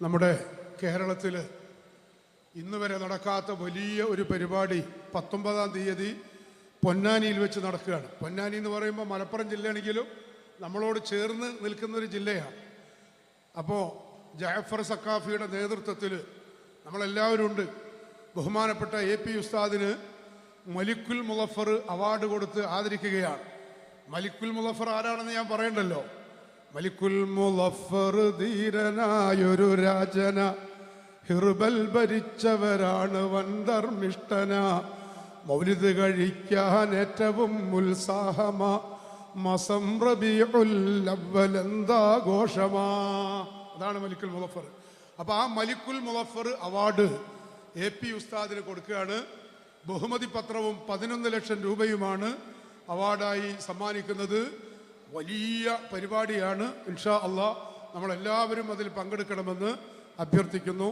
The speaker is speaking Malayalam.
നമ്മുടെ കേരളത്തിൽ ഇന്ന് വരെ നടക്കാത്ത വലിയ ഒരു പരിപാടി 19-ാം തീയതി പൊന്നാനിയിൽ വെച്ച് നടക്കുകയാണ്. പൊന്നാനി എന്ന് പറയുമ്പോൾ മലപ്പുറം ജില്ലയാണെങ്കിലും നമ്മളോട് ചേർന്ന് നിൽക്കുന്ന ഒരു ജില്ലയാണ്. അപ്പോൾ ജാഫർ സക്കാഫിയുടെ നേതൃത്വത്തിൽ നമ്മളെല്ലാവരും ഉണ്ട്. ബഹുമാനപ്പെട്ട AP ഉസ്താദിന് മലിക്കുൽ മുളഫർ അവാർഡ് കൊടുത്ത് ആദരിക്കുകയാണ്. മലിക്കുൽ മുളഫർ ആരാണെന്ന് ഞാൻ പറയണ്ടല്ലോ. മലിക്കുൽ മുളഫർ ധീരനായൊരു രാജന, ഹിർബൽ ഭരിച്ചവരാണ് വൻധർമ്മിഷ്ഠന, മൗലിദ് കഴിക്കാൻ ഏറ്റവും ഉത്സാഹമാ, മസം റബീഉൽ അവ്വൽ എന്താഘോഷമാ. അതാണ് മലിക്കുൽ മുളഫർ. അപ്പോൾ ആ മലിക്കുൽ മുളഫർ അവാർഡ് AP ഉസ്താദിന് കൊടുക്കുകയാണ്. ബഹുമതി പത്രവും 11 ലക്ഷം രൂപയുമാണ് അവാർഡായി സമ്മാനിക്കുന്നത്. വലിയ പരിപാടിയാണ്. ഇൻഷാ അല്ലാഹ് നമ്മളെല്ലാവരും അതിൽ പങ്കെടുക്കണമെന്ന് അഭ്യർത്ഥിക്കുന്നു.